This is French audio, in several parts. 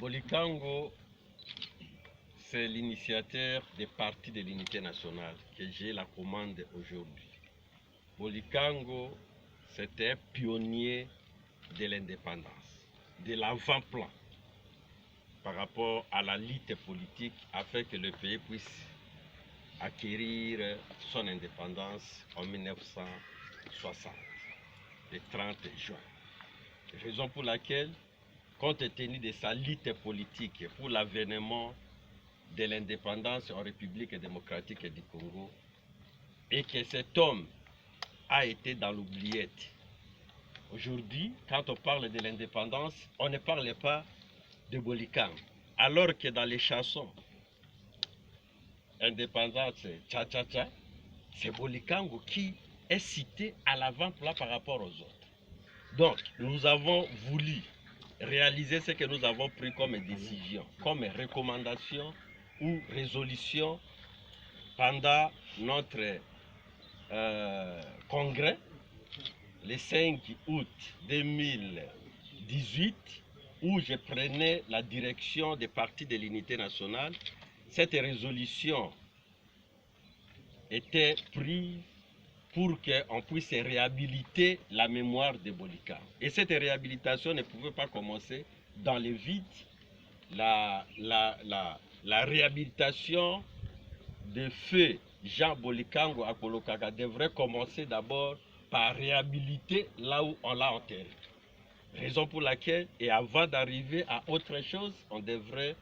Bolikango, c'est l'initiateur des partis de l'unité nationale que j'ai la commande aujourd'hui. Bolikango, c'était un pionnier de l'indépendance, de l'avant-plan par rapport à la lutte politique afin que le pays puisse acquérir son indépendance en 1960, le 30 juin. Raison pour laquelle, compte tenu de sa lutte politique pour l'avènement de l'indépendance en République démocratique du Congo, et que cet homme a été dans l'oubliette. Aujourd'hui, quand on parle de l'indépendance, on ne parle pas de Bolikango, alors que dans les chansons, indépendance, tcha-tcha-tcha, c'est Bolikango qui est cité à l'avant-plan par rapport aux autres. Donc, nous avons voulu réaliser ce que nous avons pris comme décision, comme recommandation ou résolution pendant notre congrès le 5 août 2018, où je prenais la direction des partis de l'unité nationale. Cette résolution était prise pour qu'on puisse réhabiliter la mémoire de Bolikango. Et cette réhabilitation ne pouvait pas commencer dans le vide. La réhabilitation de feu Jean Bolikango à Kolokaka devrait commencer d'abord par réhabiliter là où on l'a enterré. Raison pour laquelle, et avant d'arriver à autre chose, on devrait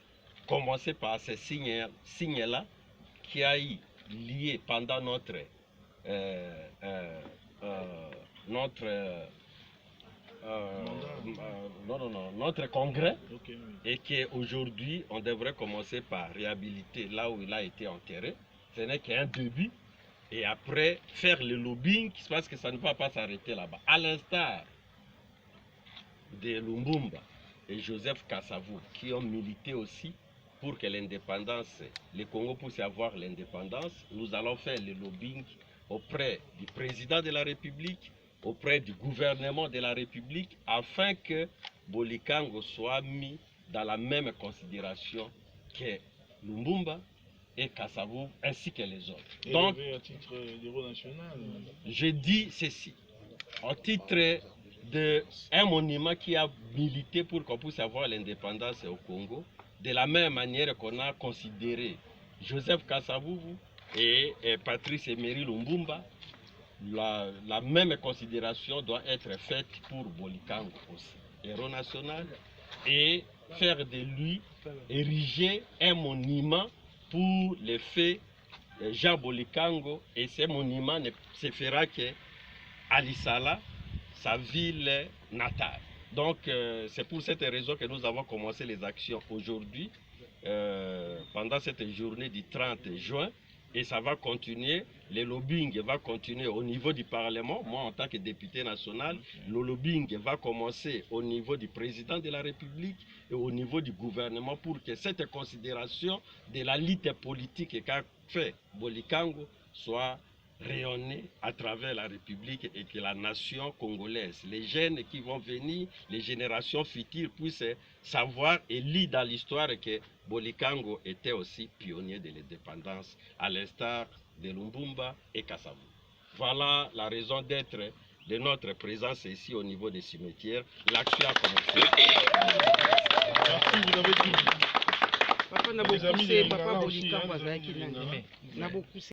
commencer par ce signe-là qui a eu lié pendant notre congrès, okay, oui. Et qu'aujourd'hui, on devrait commencer par réhabiliter là où il a été enterré. Ce n'est qu'un début. Et après, faire le lobbying, parce que ça ne va pas s'arrêter là-bas. À l'instar de Lumumba et Joseph Kasavubu, qui ont milité aussi pour que l'indépendance, le Congo puisse avoir l'indépendance, nous allons faire le lobbying auprès du président de la République, auprès du gouvernement de la République, afin que Bolikango soit mis dans la même considération que Lumumba et Kasavubu, ainsi que les autres. Et donc, à titre d'héros national, je dis ceci, en titre d'un monument qui a milité pour qu'on puisse avoir l'indépendance au Congo, de la même manière qu'on a considéré Joseph Kasavubu et Patrice Emery Lumumba, la même considération doit être faite pour Bolikango aussi, héros national, et faire de lui ériger un monument pour les faits Jean Bolikango, et ce monument ne se fera que à Lissala, sa ville natale. Donc c'est pour cette raison que nous avons commencé les actions aujourd'hui, pendant cette journée du 30 juin, et ça va continuer, le lobbying va continuer au niveau du Parlement. Moi, en tant que député national, le lobbying va commencer au niveau du président de la République et au niveau du gouvernement pour que cette considération de la lutte politique qu'a fait Bolikango soit rayonnée à travers la République et que la nation congolaise, les jeunes qui vont venir, les générations futures puissent savoir et lire dans l'histoire que Bolikango était aussi pionnier de l'indépendance, à l'instar de Lumumba et Kasavubu. Voilà la raison d'être de notre présence ici au niveau des cimetières. L'action a commencé. Merci, vous avez tout dit. Papa n'a beaucoup poussé, papa Bolikango a beaucoup